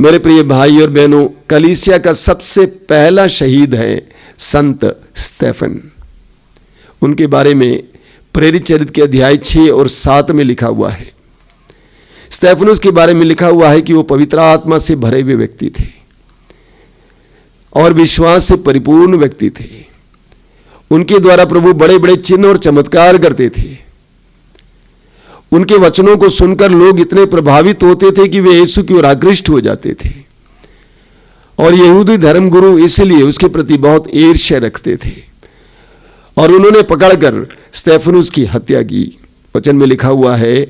मेरे प्रिय भाई और बहनों, कलीसिया का सबसे पहला शहीद है संत स्तेफन। उनके बारे में प्रेरित चरित्र के अध्याय 6 और 7 में लिखा हुआ है। स्तेफनुस के बारे में लिखा हुआ है कि वो पवित्र आत्मा से भरे हुए व्यक्ति थे और विश्वास से परिपूर्ण व्यक्ति थे। उनके द्वारा प्रभु बड़े बड़े चिन्ह और चमत्कार करते थे। उनके वचनों को सुनकर लोग इतने प्रभावित होते थे कि वे यीशु की ओर आकृष्ट हो जाते थे और यहूदी धर्मगुरु इसलिए उसके प्रति बहुत ईर्ष्या रखते थे और उन्होंने पकड़कर स्तेफनुस की हत्या की। वचन में लिखा हुआ है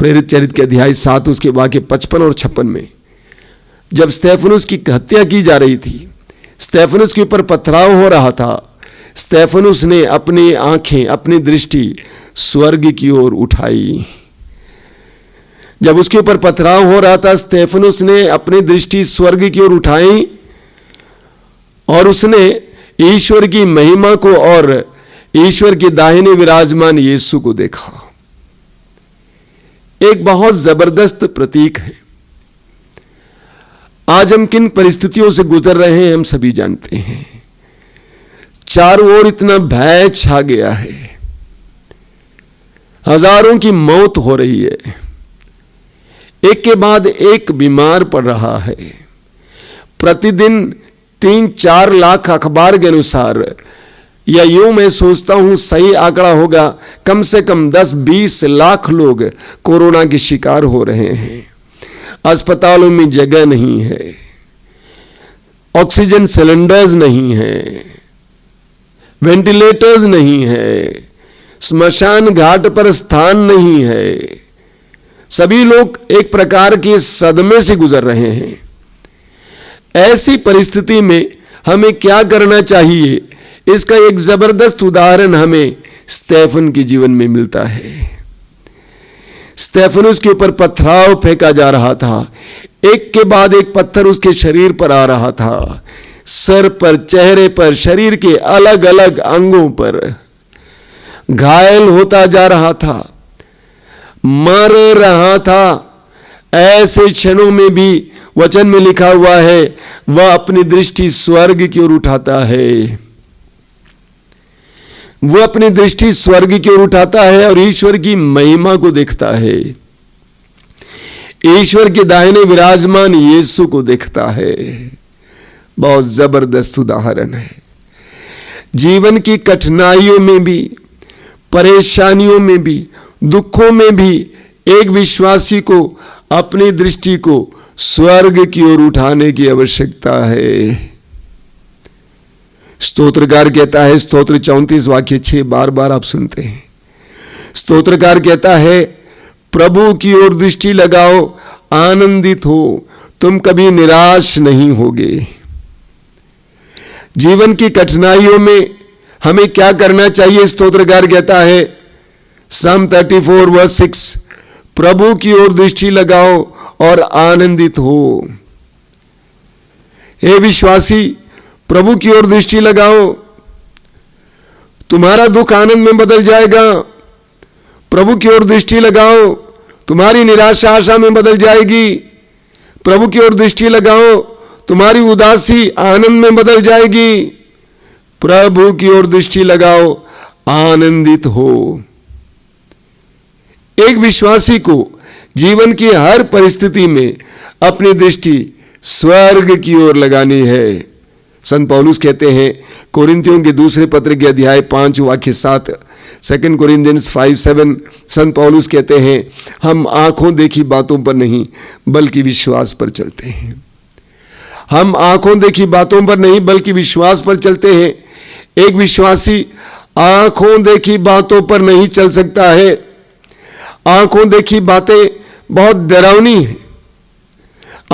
प्रेरित चरित्र के अध्याय 7 उसके वाक्य 55 और 56 में, जब स्तेफनुस की हत्या की जा रही थी, स्तेफनुस के ऊपर पथराव हो रहा था, स्तेफनुस ने अपनी आंखें, अपनी दृष्टि स्वर्ग की ओर उठाई। जब उसके ऊपर पथराव हो रहा था, स्तेफनुस ने अपनी दृष्टि स्वर्ग की ओर उठाई और उसने ईश्वर की महिमा को और ईश्वर के दाहिने विराजमान यीशु को देखा। एक बहुत जबरदस्त प्रतीक है। आज हम किन परिस्थितियों से गुजर रहे हैं हम सभी जानते हैं। चारों ओर इतना भय छा गया है, हजारों की मौत हो रही है, एक के बाद एक बीमार पड़ रहा है। प्रतिदिन 3-4 लाख अखबार के अनुसार, या यूं मैं सोचता हूं सही आंकड़ा होगा, कम से कम 10-20 लाख लोग कोरोना के शिकार हो रहे हैं। अस्पतालों में जगह नहीं है, ऑक्सीजन सिलेंडर्स नहीं है, वेंटिलेटर्स नहीं है, स्मशान घाट पर स्थान नहीं है। सभी लोग एक प्रकार के सदमे से गुजर रहे हैं। ऐसी परिस्थिति में हमें क्या करना चाहिए, इसका एक जबरदस्त उदाहरण हमें स्तेफन के जीवन में मिलता है। स्तेफनुस के ऊपर पथराव फेंका जा रहा था, एक के बाद एक पत्थर उसके शरीर पर आ रहा था, सर पर, चेहरे पर, शरीर के अलग अलग अंगों पर घायल होता जा रहा था, मर रहा था। ऐसे क्षणों में भी वचन में लिखा हुआ है वह अपनी दृष्टि स्वर्ग की ओर उठाता है। वो अपनी दृष्टि स्वर्ग की ओर उठाता है और ईश्वर की महिमा को देखता है, ईश्वर के दाहिने विराजमान यीशु को देखता है। बहुत जबरदस्त उदाहरण है। जीवन की कठिनाइयों में भी, परेशानियों में भी, दुखों में भी एक विश्वासी को अपनी दृष्टि को स्वर्ग की ओर उठाने की आवश्यकता है। स्तोत्रकार कहता है, स्तोत्र 34 वाक्य 6 बार बार आप सुनते हैं। स्तोत्रकार कहता है, प्रभु की ओर दृष्टि लगाओ, आनंदित हो, तुम कभी निराश नहीं होगे। जीवन की कठिनाइयों में हमें क्या करना चाहिए? स्तोत्रकार कहता है Psalm 34 verse 6, प्रभु की ओर दृष्टि लगाओ और आनंदित हो। हे विश्वासी, प्रभु की ओर दृष्टि लगाओ, तुम्हारा दुख आनंद में बदल जाएगा। प्रभु की ओर दृष्टि लगाओ, तुम्हारी निराशा आशा में बदल जाएगी। प्रभु की ओर दृष्टि लगाओ, तुम्हारी उदासी आनंद में बदल जाएगी। प्रभु की ओर दृष्टि लगाओ, आनंदित हो। एक विश्वासी को जीवन की हर परिस्थिति में अपनी दृष्टि स्वर्ग की ओर लगानी है। संत पौलुस कहते हैं कोरिन्थियों के दूसरे पत्र के अध्याय 5 वाक्य 7, 2 Corinthians 5:7, संत पौलुस कहते हैं हम आंखों देखी बातों पर नहीं बल्कि विश्वास पर चलते हैं। हम आंखों देखी बातों पर नहीं बल्कि विश्वास पर चलते हैं। एक विश्वासी आंखों देखी बातों पर नहीं चल सकता है। आंखों देखी बातें बहुत डरावनी हैं,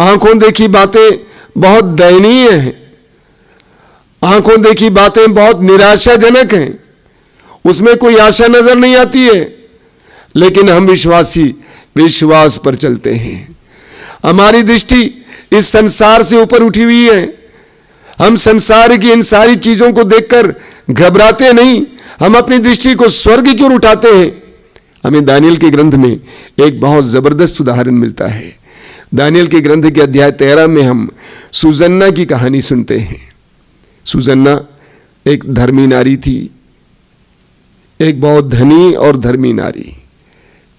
आंखों देखी बातें बहुत दयनीय हैं, आंखों देखी बातें बहुत निराशाजनक हैं, उसमें कोई आशा नजर नहीं आती है। लेकिन हम विश्वासी विश्वास पर चलते हैं। हमारी दृष्टि इस संसार से ऊपर उठी हुई है। हम संसार की इन सारी चीजों को देखकर घबराते नहीं, हम अपनी दृष्टि को स्वर्ग की ओर उठाते हैं। हमें दानियल के ग्रंथ में एक बहुत जबरदस्त उदाहरण मिलता है। दानियल के ग्रंथ के अध्याय 13 में हम सुजन्ना की कहानी सुनते हैं। सुजन्ना एक धर्मी नारी थी, एक बहुत धनी और धर्मी नारी,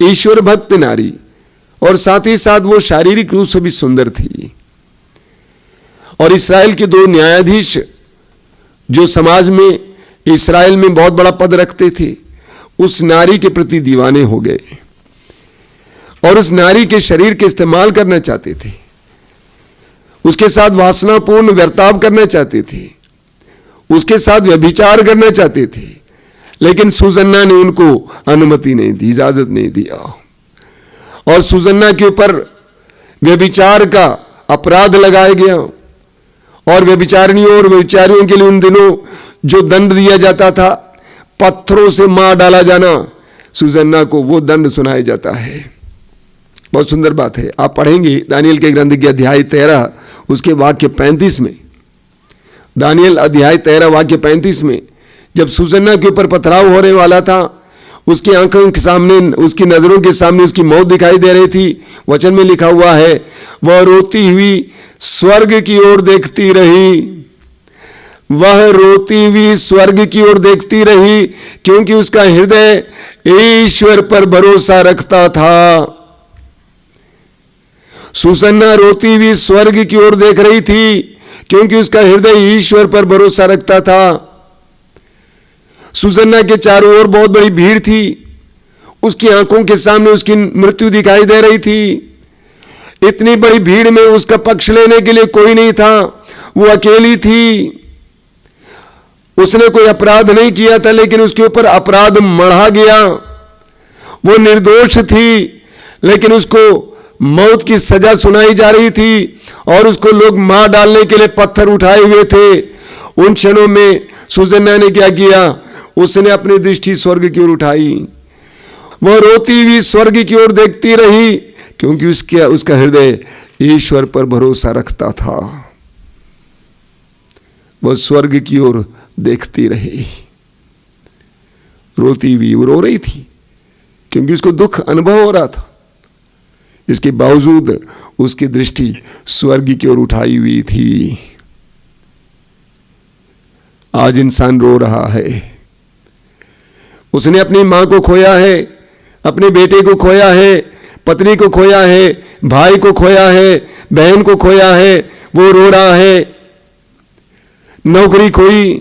ईश्वर भक्त नारी, और साथ ही साथ वो शारीरिक रूप से भी सुंदर थी। और इस्राएल के दो न्यायाधीश जो समाज में इस्राएल में बहुत बड़ा पद रखते थे, उस नारी के प्रति दीवाने हो गए और उस नारी के शरीर के इस्तेमाल करना चाहते थे, उसके साथ वासनापूर्ण व्यर्ताव करना चाहते थे, उसके साथ व्यभिचार करना चाहते थे। लेकिन सुजन्ना ने उनको अनुमति नहीं दी, इजाजत नहीं दिया, और सुजन्ना के ऊपर व्यभिचार का अपराध लगाया गया। और व्यभिचारिणियों और व्यभिचारियों के लिए उन दिनों जो दंड दिया जाता था, पत्थरों से मार डाला जाना, सुजन्ना को वो दंड सुनाया जाता है। बहुत सुंदर बात है, आप पढ़ेंगे दानियल के ग्रंथ के अध्याय 13 उसके वाक्य 35 में। दानियल अध्याय 13 वाक्य 35 में जब सुजन्ना के ऊपर पथराव होने वाला था, उसकी आंखों के सामने, उसकी नजरों के सामने उसकी मौत दिखाई दे रही थी। वचन में लिखा हुआ है, वह रोती हुई स्वर्ग की ओर देखती रही, वह रोती हुई स्वर्ग की ओर देखती रही, क्योंकि उसका हृदय ईश्वर पर भरोसा रखता था। सुसन्ना रोती हुई स्वर्ग की ओर देख रही थी, क्योंकि उसका हृदय ईश्वर पर भरोसा रखता था। सुसन्ना के चारों ओर बहुत बड़ी भीड़ थी, उसकी आंखों के सामने उसकी मृत्यु दिखाई दे रही थी। इतनी बड़ी भीड़ में उसका पक्ष लेने के लिए कोई नहीं था, वो अकेली थी। उसने कोई अपराध नहीं किया था, लेकिन उसके ऊपर अपराध मढ़ा गया। वो निर्दोष थी, लेकिन उसको मौत की सजा सुनाई जा रही थी और उसको लोग मार डालने के लिए पत्थर उठाए हुए थे। उन क्षणों में सुजन्ना ने क्या किया? उसने अपनी दृष्टि स्वर्ग की ओर उठाई। वह रोती हुई स्वर्ग की ओर देखती रही, क्योंकि उसका हृदय ईश्वर पर भरोसा रखता था। वह स्वर्ग की ओर देखती रही, रोती हुई। वो रो रही थी क्योंकि उसको दुख अनुभव हो रहा था। इसके बावजूद उसकी दृष्टि स्वर्ग की ओर उठाई हुई थी। आज इंसान रो रहा है। उसने अपनी मां को खोया है, अपने बेटे को खोया है, पत्नी को खोया है, भाई को खोया है, बहन को खोया है। वो रो रहा है। नौकरी खोई,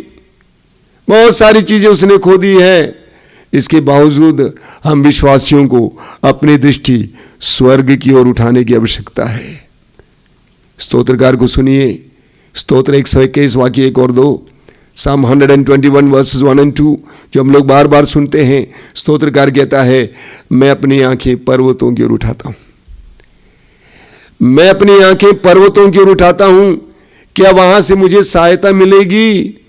बहुत सारी चीजें उसने खो दी है। इसके बावजूद हम विश्वासियों को अपनी दृष्टि स्वर्ग की ओर उठाने की आवश्यकता है। स्तोत्रकार को सुनिए, स्तोत्र 121 वाक्य 1 और 2, Psalm 121 वर्सेस 1 और 2, जो हम लोग बार बार सुनते हैं। स्तोत्रकार कहता है, मैं अपनी आंखें पर्वतों की ओर उठाता हूं, मैं अपनी आंखें पर्वतों की ओर उठाता हूं, क्या वहां से मुझे सहायता मिलेगी?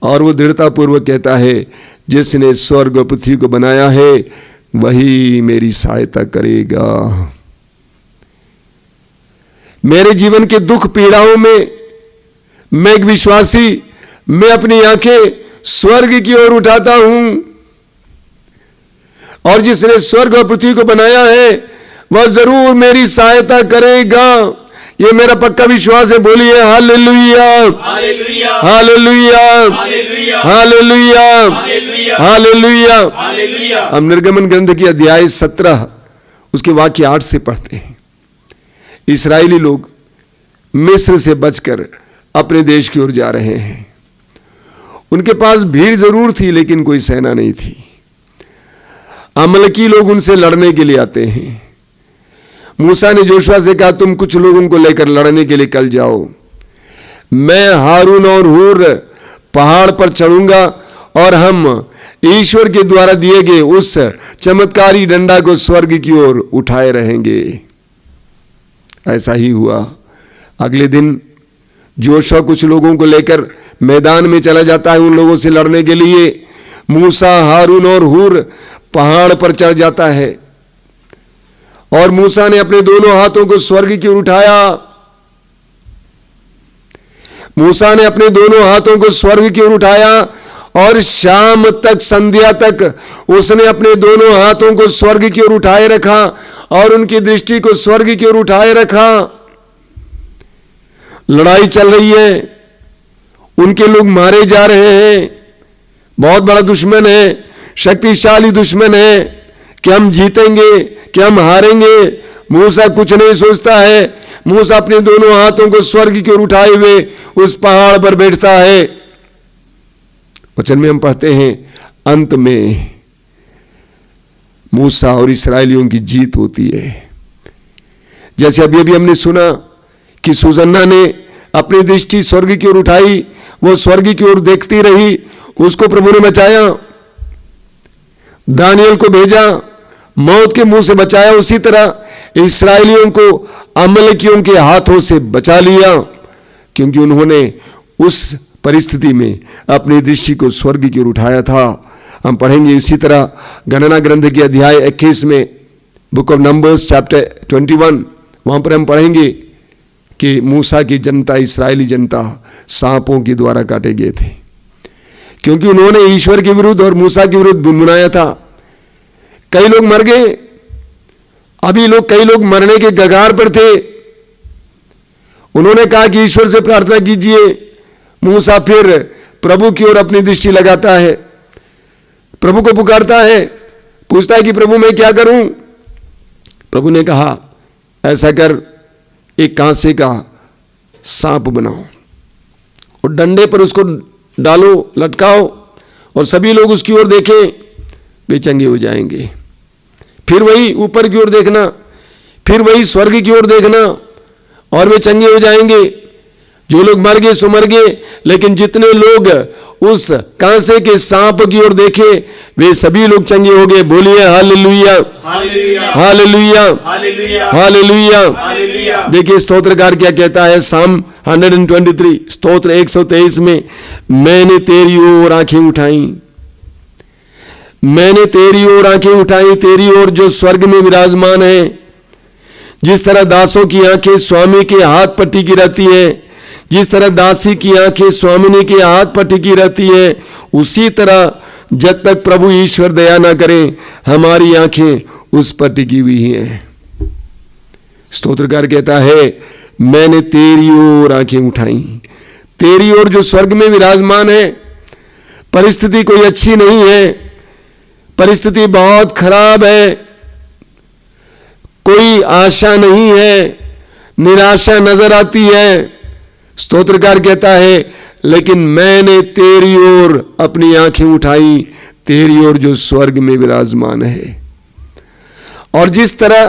और वो दृढ़तापूर्वक कहता है, जिसने स्वर्ग और पृथ्वी को बनाया है वही मेरी सहायता करेगा। मेरे जीवन के दुख पीड़ाओं में मैं एक विश्वासी, मैं अपनी आंखें स्वर्ग की ओर उठाता हूं, और जिसने स्वर्ग और पृथ्वी को बनाया है वह जरूर मेरी सहायता करेगा। ये मेरा पक्का विश्वास है। बोलिए hallelujah, hallelujah, hallelujah, hallelujah, hallelujah. हम निर्गमन ग्रंथ की अध्याय 17 उसके वाक्य 8 से पढ़ते हैं। इस्राएली लोग मिस्र से बचकर अपने देश की ओर जा रहे हैं। उनके पास भीड़ जरूर थी, लेकिन कोई सेना नहीं थी। अमलकी लोग उनसे लड़ने के लिए आते हैं। मूसा ने जोशुआ से कहा, तुम कुछ लोगों को लेकर लड़ने के लिए कल जाओ, मैं हारून और हूर पहाड़ पर चढ़ूंगा और हम ईश्वर के द्वारा दिए गए उस चमत्कारी डंडा को स्वर्ग की ओर उठाए रहेंगे। ऐसा ही हुआ। अगले दिन जोशुआ कुछ लोगों को लेकर मैदान में चला जाता है उन लोगों से लड़ने के लिए। मूसा, हारून और हूर पहाड़ पर चढ़ जाता है, और मूसा ने अपने दोनों हाथों को स्वर्ग की ओर उठाया। मूसा ने अपने दोनों हाथों को स्वर्ग की ओर उठाया और शाम तक, संध्या तक उसने अपने दोनों हाथों को स्वर्ग की ओर उठाए रखा और उनकी दृष्टि को स्वर्ग की ओर उठाए रखा। लड़ाई चल रही है, उनके लोग मारे जा रहे हैं, बहुत बड़ा दुश्मन है, शक्तिशाली दुश्मन है कि हम जीतेंगे कि हम हारेंगे। मूसा कुछ नहीं सोचता है, मूसा अपने दोनों हाथों को स्वर्ग की ओर उठाए हुए उस पहाड़ पर बैठता है। वचन में हम पढ़ते हैं अंत में मूसा और इस्राएलियों की जीत होती है। जैसे अभी अभी हमने सुना कि सुसन्ना ने अपनी दृष्टि स्वर्ग की ओर उठाई, वो स्वर्ग की ओर देखती रही, उसको प्रभु ने बचाया। दानियल को भेजा, मौत के मुंह से बचाया। उसी तरह इस्राएलियों को अमलेकियों के हाथों से बचा लिया, क्योंकि उन्होंने उस परिस्थिति में अपनी दृष्टि को स्वर्ग की ओर उठाया था। हम पढ़ेंगे इसी तरह गणना ग्रंथ के अध्याय 21 में, बुक ऑफ नंबर्स चैप्टर 21, वहां पर हम पढ़ेंगे कि मूसा की जनता, इस्राएली जनता सांपों के द्वारा काटे गए थे, क्योंकि उन्होंने ईश्वर के विरुद्ध और मूसा के विरुद्ध बुनबुनाया था। कई लोग मर गए, कई लोग मरने के कगार पर थे। उन्होंने कहा कि ईश्वर से प्रार्थना कीजिए। मूसा फिर प्रभु की ओर अपनी दृष्टि लगाता है, प्रभु को पुकारता है, पूछता है कि प्रभु मैं क्या करूं। प्रभु ने कहा ऐसा कर, एक कांसे का सांप बनाओ और डंडे पर उसको डालो, लटकाओ, और सभी लोग उसकी ओर देखें, वे चंगे हो जाएंगे। फिर वही ऊपर की ओर देखना, फिर वही स्वर्ग की ओर देखना, और वे चंगे हो जाएंगे। जो लोग मर गए सो मर गए, लेकिन जितने लोग उस कांसे के सांप की ओर देखे वे सभी लोग चंगे हो गए। बोलिए हालेलुया, हालेलुया, हालेलुया। देखिए स्तोत्रकार क्या कहता है, साम 123 स्तोत्र 123 में, मैंने तेरी ओर आंखें उठाई, मैंने तेरी ओर आंखें उठाई, तेरी ओर जो स्वर्ग में विराजमान है। जिस तरह दासों की आंखें स्वामी के हाथ पर टिकी रहती है, जिस तरह दासी की आंखें स्वामिनी के हाथ पर टिकी रहती है, उसी तरह जब तक प्रभु ईश्वर दया ना करें हमारी आंखें उस पर टिकी हुई हैं। स्तोत्रकार कहता है मैंने तेरी ओर आंखें उठाई, तेरी ओर जो स्वर्ग में विराजमान है। परिस्थिति कोई अच्छी नहीं है, परिस्थिति बहुत खराब है, कोई आशा नहीं है, निराशा नजर आती है। स्तोत्रकार कहता है लेकिन मैंने तेरी ओर अपनी आंखें उठाई, तेरी ओर जो स्वर्ग में विराजमान है। और जिस तरह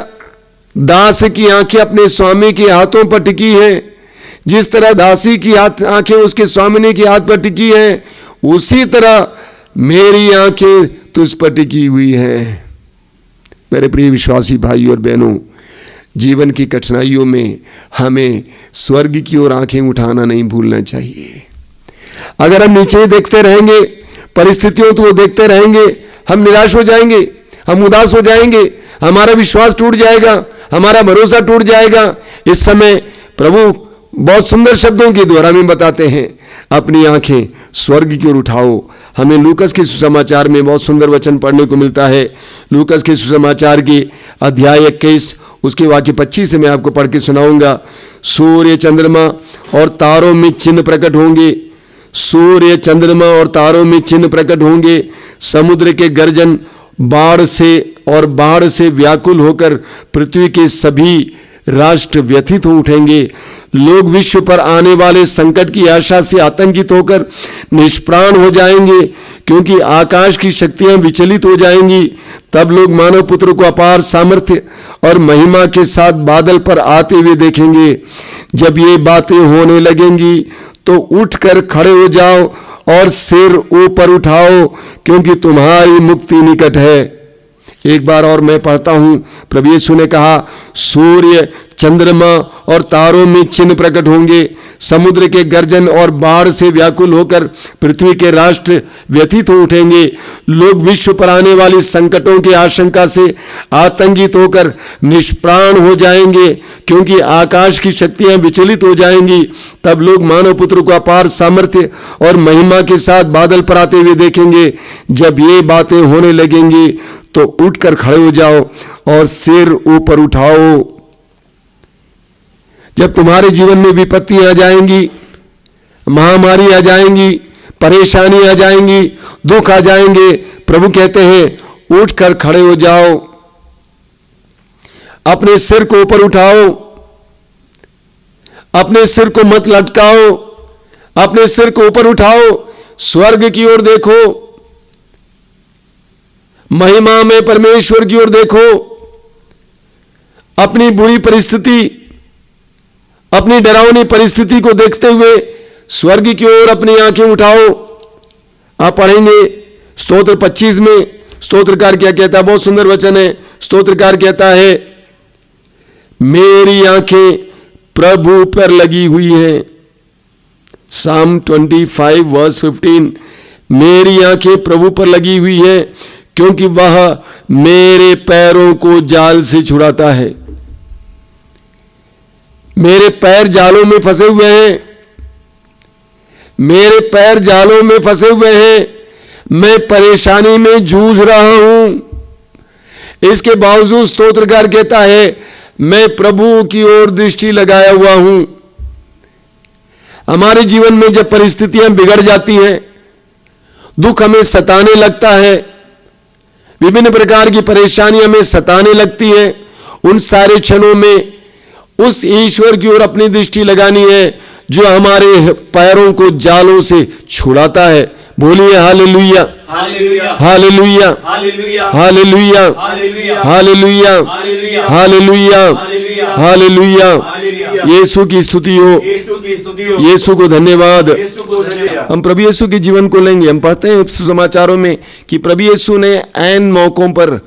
दास की आंखें अपने स्वामी के हाथों पर टिकी है, जिस तरह दासी की आंखें उसके स्वामिनी के हाथ पर टिकी है, उसी तरह मेरी आंखें तुझ पर टिकी हुई है। मेरे प्रिय विश्वासी भाई और बहनों, जीवन की कठिनाइयों में हमें स्वर्ग की ओर आंखें उठाना नहीं भूलना चाहिए। अगर हम नीचे देखते रहेंगे, परिस्थितियों को देखते रहेंगे, हम निराश हो जाएंगे, हम उदास हो जाएंगे, हमारा विश्वास टूट जाएगा, हमारा भरोसा टूट जाएगा। इस समय प्रभु बहुत सुंदर शब्दों के द्वारा हमें बताते हैं अपनी आंखें स्वर्ग की ओर उठाओ। हमें लूकस के सुसमाचार में बहुत सुंदर वचन पढ़ने को मिलता है। लूकस के सुसमाचार की अध्याय 21 उसके वाक्य 25 से मैं आपको पढ़ के सुनाऊंगा। सूर्य चंद्रमा और तारों में चिन्ह प्रकट होंगे, सूर्य चंद्रमा और तारों में चिन्ह प्रकट होंगे। समुद्र के गर्जन बाढ़ से व्याकुल होकर पृथ्वी के सभी राष्ट्र व्यथित हो उठेंगे। लोग विश्व पर आने वाले संकट की आशा से आतंकित होकर निष्प्राण हो जाएंगे, क्योंकि आकाश की शक्तियां विचलित हो जाएंगी। तब लोग मानव पुत्र को अपार सामर्थ्य और महिमा के साथ बादल पर आते हुए देखेंगे। जब ये बातें होने लगेंगी तो उठकर खड़े हो जाओ और सिर ऊपर उठाओ, क्योंकि तुम्हारी मुक्ति निकट है। एक बार और मैं पढ़ता हूं, प्रभु यीशु ने कहा, सूर्य, चंद्रमा और तारों में चिन्ह प्रकट होंगे, समुद्र के गर्जन और बाढ़ से व्याकुल होकर पृथ्वी के राष्ट्र व्यथित हो उठेंगे, लोग विश्व पर आने वाली संकटों की आशंका से आतंकित होकर निष्प्राण हो जाएंगे, क्योंकि आकाश की शक्तियां विचलित हो जाएंगी। तब लोग मानव पुत्र को अपार सामर्थ्य और महिमा के साथ बादल पर आते हुए देखेंगे। जब ये बातें होने लगेंगी तो उठकर खड़े हो जाओ और सिर ऊपर उठाओ। जब तुम्हारे जीवन में विपत्ति आ जाएंगी, महामारी आ जाएंगी, परेशानी आ जाएंगी, दुख आ जाएंगे, प्रभु कहते हैं उठकर खड़े हो जाओ, अपने सिर को ऊपर उठाओ, अपने सिर को मत लटकाओ, अपने सिर को ऊपर उठाओ, स्वर्ग की ओर देखो, महिमा में परमेश्वर की ओर देखो। अपनी बुरी परिस्थिति, अपनी डरावनी परिस्थिति को देखते हुए स्वर्ग की ओर अपनी आंखें उठाओ। आप पढ़ेंगे स्तोत्र 25 में स्तोत्रकार क्या कहता है, बहुत सुंदर वचन है। स्तोत्रकार कहता है, मेरी आंखें प्रभु पर लगी हुई हैं। Psalm 25 वर्स 15, मेरी आंखें प्रभु पर लगी हुई है, क्योंकि वह मेरे पैरों को जाल से छुड़ाता है। मेरे पैर जालों में फंसे हुए हैं, मेरे पैर जालों में फंसे हुए हैं, मैं परेशानी में जूझ रहा हूं। इसके बावजूद स्तोत्रकार कहता है, मैं प्रभु की ओर दृष्टि लगाया हुआ हूं। हमारे जीवन में जब परिस्थितियां बिगड़ जाती हैं, दुख हमें सताने लगता है, विभिन्न प्रकार की परेशानियां हमें सताने लगती है, उन सारे क्षणों में उस ईश्वर की ओर अपनी दृष्टि लगानी है जो हमारे पैरों को जालों से छुड़ाता है। बोलिए hallelujah, hallelujah, hallelujah, hallelujah, hallelujah, hallelujah, hallelujah. यीशु की स्तुति हो, यीशु को धन्यवाद। हम प्रभु यीशु के जीवन को लेंगे। हम पढ़ते हैं सुसमाचारों में कि प्रभु यीशु ने ऐन मौकों पर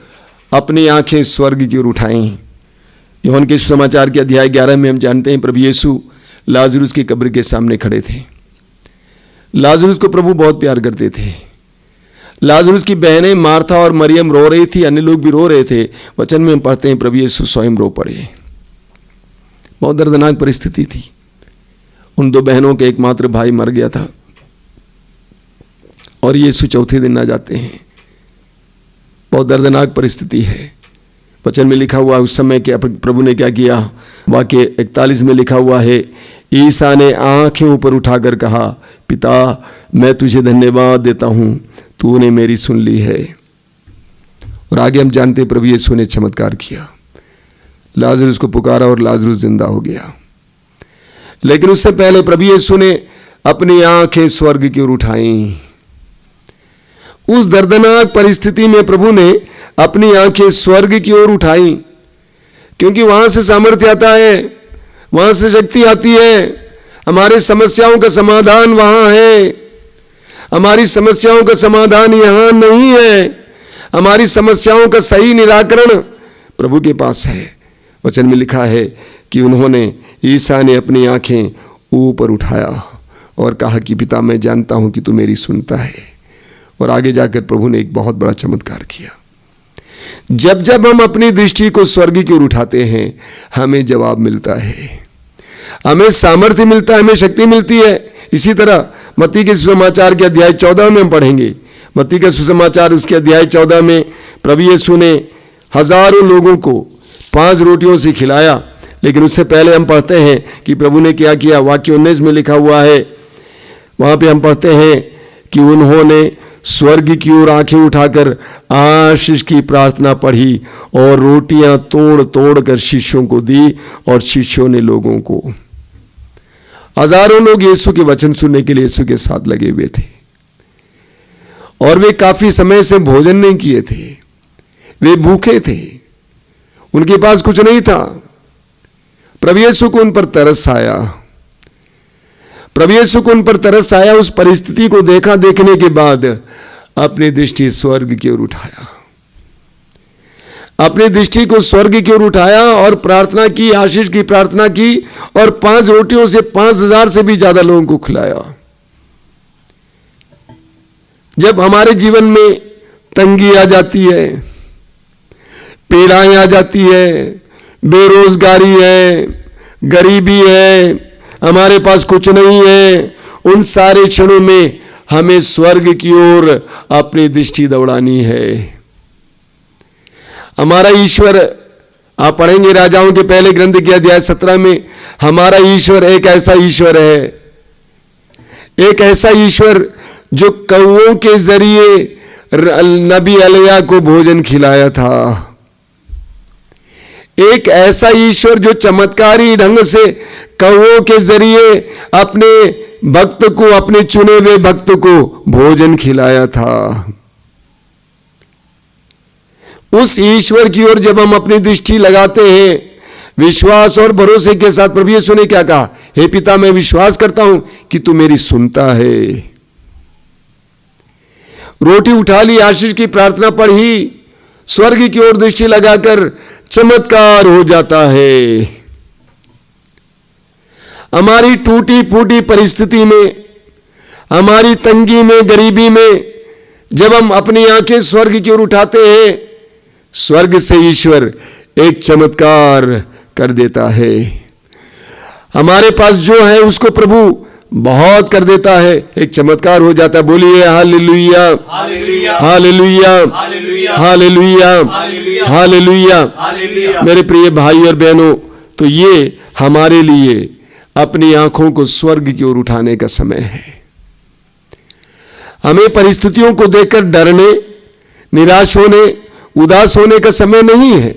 अपनी आंखें स्वर्ग की ओर उठाई। यूहन्ना के सुसमाचार के अध्याय 11 में हम जानते हैं प्रभु यीशु लाजरुस की कब्र के सामने खड़े थे। लाजरुस को प्रभु बहुत प्यार करते थे। लाजरुस की बहनें मार्था और मरियम रो रही थी, अन्य लोग भी रो रहे थे। वचन में हम पढ़ते हैं प्रभु यीशु स्वयं रो पड़े। बहुत दर्दनाक परिस्थिति थी। उन दो बहनों के एकमात्र भाई मर गया था और यीशु चौथे दिन आ जाते हैं। बहुत दर्दनाक परिस्थिति है। वचन में लिखा हुआ उस समय के प्रभु ने क्या किया, वाक्य 41 में लिखा हुआ है, ईसा ने आंखें ऊपर उठाकर कहा, पिता मैं तुझे धन्यवाद देता हूं, तूने मेरी सुन ली है। और आगे हम जानते प्रभु यीशु ने चमत्कार किया, लाजरुस को पुकारा और लाजरुस जिंदा हो गया। लेकिन उससे पहले प्रभु यीशु ने अपनी आंखें स्वर्ग की ओर उठाई। उस दर्दनाक परिस्थिति में प्रभु ने अपनी आंखें स्वर्ग की ओर उठाई, क्योंकि वहां से सामर्थ्य आता है, वहां से शक्ति आती है। हमारे समस्याओं का समाधान वहां है। हमारी समस्याओं का समाधान यहां नहीं है। हमारी समस्याओं का सही निराकरण प्रभु के पास है। वचन में लिखा है कि उन्होंने, ईसा ने अपनी आंखें ऊपर उठाया और कहा कि पिता मैं जानता हूं कि तू मेरी सुनता है। और आगे जाकर प्रभु ने एक बहुत बड़ा चमत्कार किया। जब जब हम अपनी दृष्टि को स्वर्ग की ओर उठाते हैं, हमें जवाब मिलता है, हमें सामर्थ्य मिलता है, हमें शक्ति मिलती है। इसी तरह मत्ती के सुसमाचार के अध्याय 14 में हम पढ़ेंगे। मत्ती का सुसमाचार उसके अध्याय 14 में प्रभु यीशु ने हजारों लोगों को 5 रोटियों से खिलाया। लेकिन उससे पहले हम पढ़ते हैं कि प्रभु ने क्या किया। वाक्य 19 में लिखा हुआ है, वहां पे हम पढ़ते हैं कि उन्होंने स्वर्ग की ओर आंखें उठाकर आशीष की प्रार्थना पढ़ी और रोटियां तोड़ तोड़ कर शिष्यों को दी और शिष्यों ने लोगों को। हजारों लोग यीशु के वचन सुनने के लिए यीशु के साथ लगे हुए थे और वे काफी समय से भोजन नहीं किए थे। वे भूखे थे, उनके पास कुछ नहीं था। प्रभु यीशु को उन पर तरस आया। प्रभु यीशु को उन पर तरस आया। उस परिस्थिति को देखा, देखने के बाद अपनी दृष्टि स्वर्ग की ओर उठाया। अपनी दृष्टि को स्वर्ग की ओर उठाया और प्रार्थना की, आशीष की प्रार्थना की, और 5 रोटियों से 5,000 से भी ज्यादा लोगों को खिलाया। जब हमारे जीवन में तंगी आ जाती है, पीड़ाएं आ जाती है, बेरोजगारी है, गरीबी है, हमारे पास कुछ नहीं है, उन सारे क्षणों में हमें स्वर्ग की ओर अपनी दृष्टि दौड़ानी है। हमारा ईश्वर, आप पढ़ेंगे राजाओं के पहले ग्रंथ के अध्याय 17 में, हमारा ईश्वर एक ऐसा ईश्वर है, एक ऐसा ईश्वर जो कौओं के जरिए नबी एलिय्याह को भोजन खिलाया था। एक ऐसा ईश्वर जो चमत्कारी ढंग से कौओं के जरिए अपने भक्त को, अपने चुने हुए भक्त को भोजन खिलाया था। उस ईश्वर की ओर जब हम अपनी दृष्टि लगाते हैं विश्वास और भरोसे के साथ, प्रभु यीशु ने क्या कहा? हे पिता, मैं विश्वास करता हूं कि तू मेरी सुनता है। रोटी उठा ली, आशीष की प्रार्थना पढ़ी, स्वर्ग की ओर दृष्टि लगाकर चमत्कार हो जाता है। हमारी टूटी फूटी परिस्थिति में, हमारी तंगी में, गरीबी में जब हम अपनी आंखें स्वर्ग की ओर उठाते हैं, स्वर्ग से ईश्वर एक चमत्कार कर देता है। हमारे पास जो है उसको प्रभु बहुत कर देता है, एक चमत्कार हो जाता है। बोलिए hallelujah, hallelujah, hallelujah, hallelujah, hallelujah. मेरे प्रिय भाई और बहनों, तो ये हमारे लिए अपनी आंखों को स्वर्ग की ओर उठाने का समय है। हमें परिस्थितियों को देखकर डरने, निराश होने, उदास होने का समय नहीं है।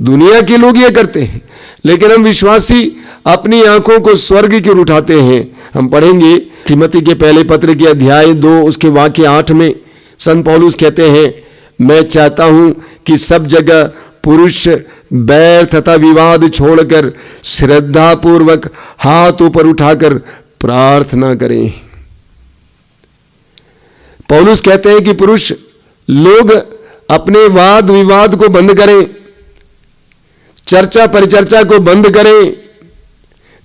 दुनिया के लोग ये करते हैं, लेकिन हम विश्वासी अपनी आंखों को स्वर्ग की ओर उठाते हैं। हम पढ़ेंगे तिमोथी के पहले पत्र के अध्याय 2 उसके वाक्य 8 में संत पौलुस कहते हैं, मैं चाहता हूं कि सब जगह पुरुष बैर तथा विवाद छोड़कर श्रद्धा पूर्वक हाथ ऊपर उठाकर प्रार्थना करें। पौलुस कहते हैं कि पुरुष लोग अपने वाद विवाद को बंद करें, चर्चा परिचर्चा को बंद करें,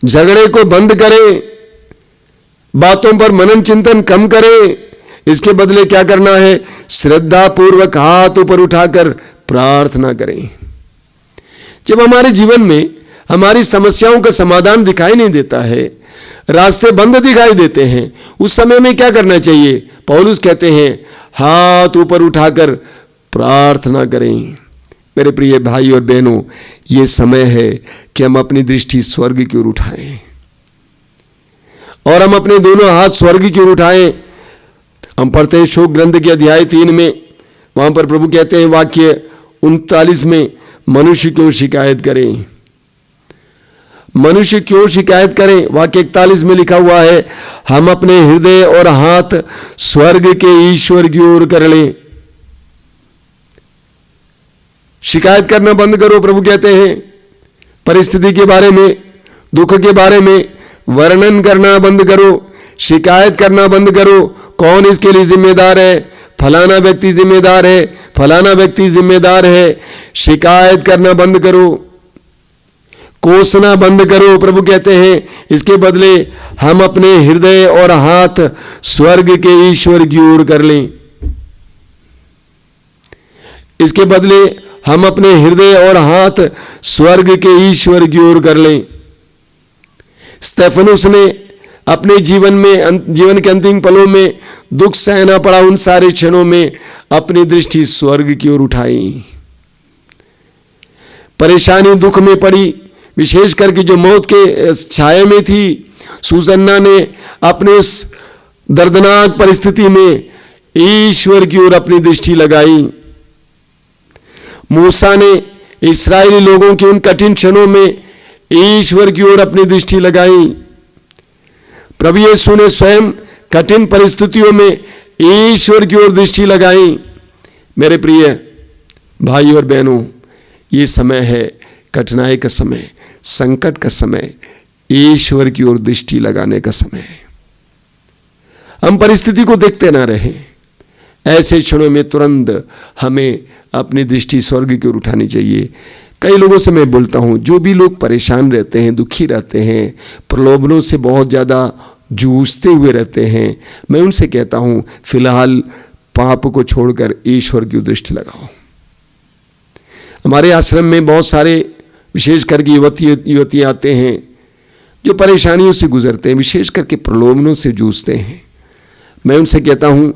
झगड़े को बंद करें, बातों पर मनन चिंतन कम करें। इसके बदले क्या करना है? श्रद्धा पूर्वक हाथ ऊपर उठाकर प्रार्थना करें। जब हमारे जीवन में हमारी समस्याओं का समाधान दिखाई नहीं देता है, रास्ते बंद दिखाई देते हैं, उस समय में क्या करना चाहिए? पौलुस कहते हैं हाथ ऊपर उठाकर प्रार्थना करें। मेरे प्रिय भाई और बहनों, ये समय है कि हम अपनी दृष्टि स्वर्ग की ओर उठाएं, और हम अपने दोनों हाथ स्वर्ग की ओर उठाएं। हम पढ़ते हैं शोक ग्रंथ के अध्याय 3 में, वहां पर प्रभु कहते हैं वाक्य 39 में, मनुष्य क्यों शिकायत करें, मनुष्य क्यों शिकायत करें। वाक्य 41 में लिखा हुआ है, हम अपने हृदय और हाथ स्वर्ग के ईश्वर की ओर कर लें। शिकायत करना बंद करो, प्रभु कहते हैं। परिस्थिति के बारे में, दुख के बारे में वर्णन करना बंद करो, शिकायत करना बंद करो। कौन इसके लिए जिम्मेदार है? फलाना व्यक्ति जिम्मेदार है, फलाना व्यक्ति जिम्मेदार है। शिकायत करना बंद करो, कोसना बंद करो। प्रभु कहते हैं इसके बदले हम अपने हृदय और हाथ स्वर्ग के ईश्वर की ओर कर लें। इसके बदले हम अपने हृदय और हाथ स्वर्ग के ईश्वर की ओर कर लें। स्तेफनुस ने अपने जीवन के अंतिम पलों में दुख सहना पड़ा, उन सारे क्षणों में अपनी दृष्टि स्वर्ग की ओर उठाई। परेशानी दुख में पड़ी, विशेष करके जो मौत के छाये में थी, सुसन्ना ने अपने उस दर्दनाक परिस्थिति में ईश्वर की ओर अपनी दृष्टि लगाई। मूसा ने इस्राएली लोगों के उन कठिन क्षणों में ईश्वर की ओर अपनी दृष्टि लगाई। प्रभु यीशु ने स्वयं कठिन परिस्थितियों में ईश्वर की ओर दृष्टि लगाई। मेरे प्रिय भाई और बहनों, ये समय है कठिनाई का समय, संकट का समय, ईश्वर की ओर दृष्टि लगाने का समय है। हम परिस्थिति को देखते ना रहें, ऐसे क्षणों में तुरंत हमें अपनी दृष्टि स्वर्ग की ओर उठानी चाहिए। कई लोगों से मैं बोलता हूँ, जो भी लोग परेशान रहते हैं, दुखी रहते हैं, प्रलोभनों से बहुत ज़्यादा जूझते हुए रहते हैं, मैं उनसे कहता हूँ फिलहाल पाप को छोड़कर ईश्वर की दृष्टि लगाओ। हमारे आश्रम में बहुत सारे विशेष करके युवती आते हैं जो परेशानियों से गुजरते हैं, विशेष करके प्रलोभनों से जूझते हैं। मैं उनसे कहता हूँ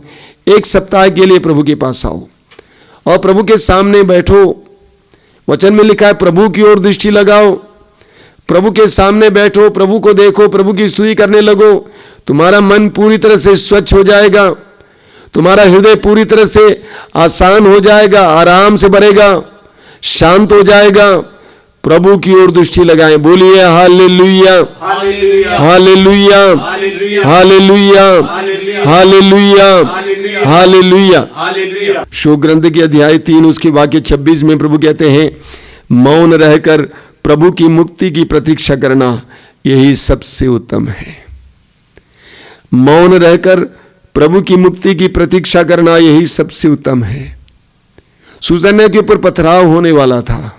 एक सप्ताह के लिए प्रभु के पास आओ और प्रभु के सामने बैठो। वचन में लिखा है प्रभु की ओर दृष्टि लगाओ, प्रभु के सामने बैठो, प्रभु को देखो, प्रभु की स्तुति करने लगो। तुम्हारा मन पूरी तरह से स्वच्छ हो जाएगा, तुम्हारा हृदय पूरी तरह से आसान हो जाएगा, आराम से भरेगा, शांत हो जाएगा। प्रभु की ओर दृष्टि लगाएं। बोलिए hallelujah, hallelujah, hallelujah, hallelujah, hallelujah. शोक ग्रंथ के अध्याय 3 उसके वाक्य 26 में प्रभु कहते हैं, मौन रहकर प्रभु की मुक्ति की प्रतीक्षा करना यही सबसे उत्तम है। मौन रहकर प्रभु की मुक्ति की प्रतीक्षा करना यही सबसे उत्तम है। सुसन्या के ऊपर पथराव होने वाला था,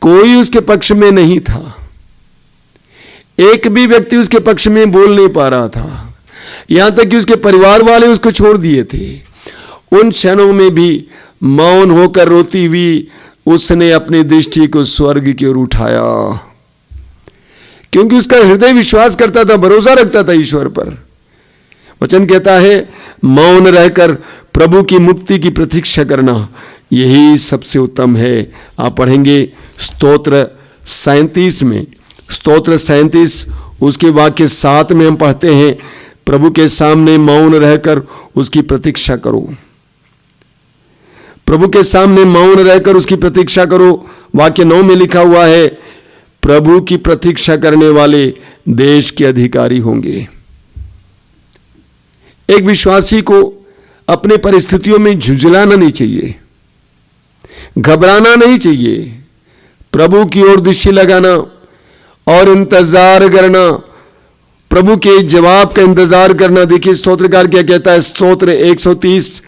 कोई उसके पक्ष में नहीं था, एक भी व्यक्ति उसके पक्ष में बोल नहीं पा रहा था, यहां तक कि उसके परिवार वाले उसको छोड़ दिए थे। उन क्षणों में भी मौन होकर रोती हुई उसने अपनी दृष्टि को स्वर्ग की ओर उठाया, क्योंकि उसका हृदय विश्वास करता था, भरोसा रखता था ईश्वर पर। वचन कहता है मौन रहकर प्रभु की मुक्ति की प्रतीक्षा करना यही सबसे उत्तम है। आप पढ़ेंगे स्तोत्र 37 में, स्तोत्र 37 उसके वाक्य 7 में हम पढ़ते हैं, प्रभु के सामने मौन रहकर उसकी प्रतीक्षा करो। प्रभु के सामने मौन रहकर उसकी प्रतीक्षा करो। वाक्य 9 में लिखा हुआ है, प्रभु की प्रतीक्षा करने वाले देश के अधिकारी होंगे। एक विश्वासी को अपने परिस्थितियों में झुंझलाना नहीं चाहिए, घबराना नहीं चाहिए। प्रभु की ओर दृष्टि लगाना और इंतजार करना, प्रभु के जवाब का इंतजार करना। देखिए स्तोत्रकार क्या कहता है, स्तोत्र 130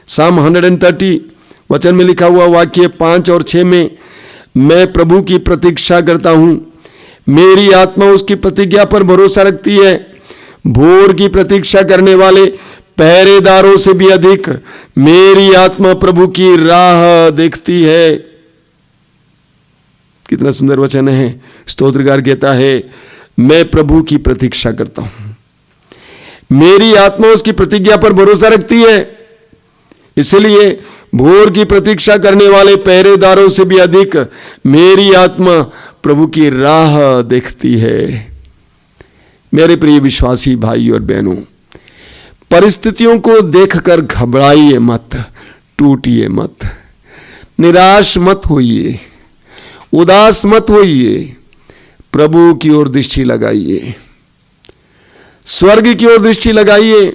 साम 130 वचन में लिखा हुआ वाक्य 5 और 6 में, मैं प्रभु की प्रतीक्षा करता हूं, मेरी आत्मा उसकी प्रतिज्ञा पर भरोसा रखती है। भोर की प्रतीक्षा करने वाले पहरेदारों से भी अधिक मेरी आत्मा प्रभु की राह देखती है। कितना सुंदर वचन है। स्तोत्रकार कहता है मैं प्रभु की प्रतीक्षा करता हूं, मेरी आत्मा उसकी प्रतिज्ञा पर भरोसा रखती है, इसलिए भोर की प्रतीक्षा करने वाले पहरेदारों से भी अधिक मेरी आत्मा प्रभु की राह देखती है। मेरे प्रिय विश्वासी भाई और बहनों, परिस्थितियों को देखकर घबराइए मत, टूटिए मत, निराश मत होइए, उदास मत होइए। प्रभु की ओर दृष्टि लगाइए, स्वर्ग की ओर दृष्टि लगाइए।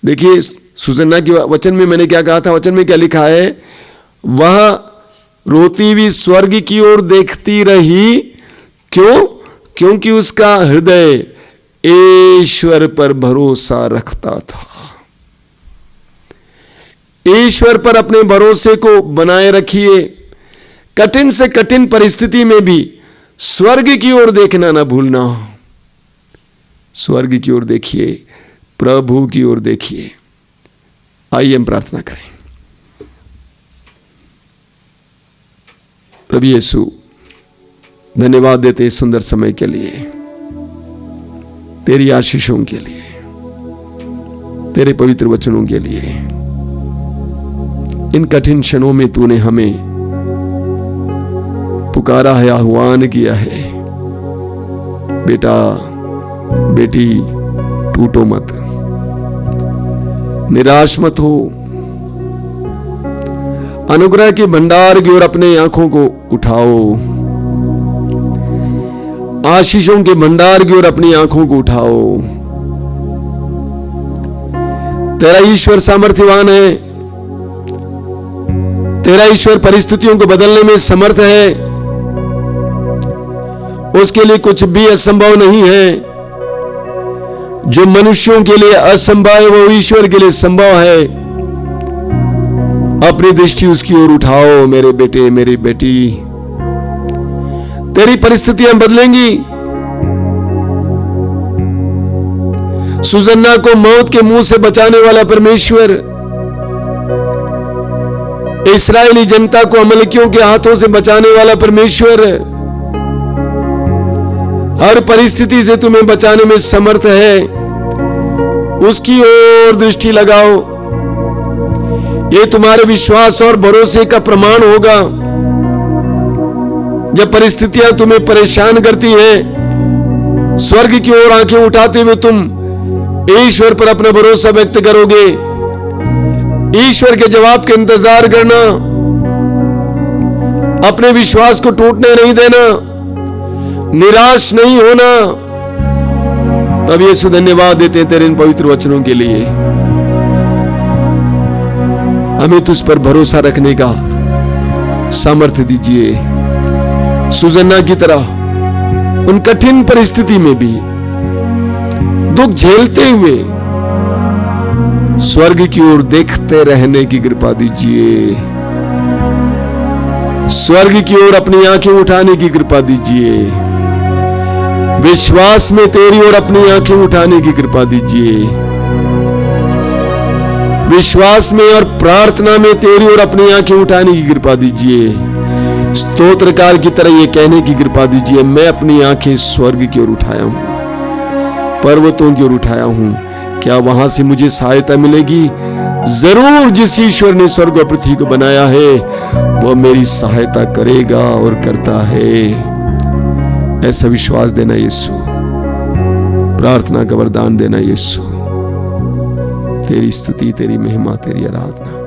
देखिए सुसन्ना के वचन में मैंने क्या कहा था, वचन में क्या लिखा है, वह रोती हुई स्वर्ग की ओर देखती रही। क्यों? क्योंकि उसका हृदय ईश्वर पर भरोसा रखता था। ईश्वर पर अपने भरोसे को बनाए रखिए। कठिन से कठिन परिस्थिति में भी स्वर्ग की ओर देखना ना भूलना। स्वर्ग की ओर देखिए, प्रभु की ओर देखिए। आइए हम प्रार्थना करें। प्रभु यीशु, धन्यवाद देते इस सुंदर समय के लिए, तेरी आशीषों के लिए, तेरे पवित्र वचनों के लिए। इन कठिन क्षणों में तूने हमें पुकारा है, आह्वान किया है, बेटा बेटी टूटो मत, निराश मत हो, अनुग्रह के भंडार की ओर अपने आंखों को उठाओ, आशीषों के भंडार की ओर अपनी आंखों को उठाओ। तेरा ईश्वर सामर्थ्यवान है, तेरा ईश्वर परिस्थितियों को बदलने में समर्थ है, उसके लिए कुछ भी असंभव नहीं है। जो मनुष्यों के लिए असंभव है वो ईश्वर के लिए संभव है। अपनी दृष्टि उसकी ओर उठाओ। मेरे बेटे, मेरी बेटी, तेरी परिस्थितियां बदलेंगी। सुजन्ना को मौत के मुंह से बचाने वाला परमेश्वर इस्राएली जनता को अमलकियों के हाथों से बचाने वाला परमेश्वर हर परिस्थिति से तुम्हें बचाने में समर्थ है। उसकी ओर दृष्टि लगाओ। ये तुम्हारे विश्वास और भरोसे का प्रमाण होगा। जब परिस्थितियां तुम्हें परेशान करती हैं, स्वर्ग की ओर आंखें उठाते हुए तुम ईश्वर पर अपना भरोसा व्यक्त करोगे। ईश्वर के जवाब का इंतजार करना, अपने विश्वास को टूटने नहीं देना, निराश नहीं होना। तब यीशु धन्यवाद देते हैं तेरे इन पवित्र वचनों के लिए। हमें तुझ पर भरोसा रखने का सामर्थ्य दीजिए। सुजन्ना की तरह उन कठिन परिस्थिति में भी दुख झेलते हुए स्वर्ग की ओर देखते रहने की कृपा दीजिए। स्वर्ग की ओर अपनी आंखें उठाने की कृपा दीजिए। विश्वास में तेरी ओर अपनी आंखें उठाने की कृपा दीजिए। विश्वास में और प्रार्थना में तेरी ओर अपनी आंखें उठाने की कृपा दीजिए। स्तोत्रकार की तरह ये कहने की कृपा दीजिए, मैं अपनी आंखें स्वर्ग की ओर उठाया हूं, पर्वतों की ओर उठाया हूं। क्या वहां से मुझे सहायता मिलेगी? जरूर। जिस ईश्वर ने स्वर्ग और पृथ्वी को बनाया है वह मेरी सहायता करेगा और करता है। ऐसा विश्वास देना यीशु, प्रार्थना का वरदान देना यीशु। तेरी स्तुति, तेरी महिमा, तेरी आराधना।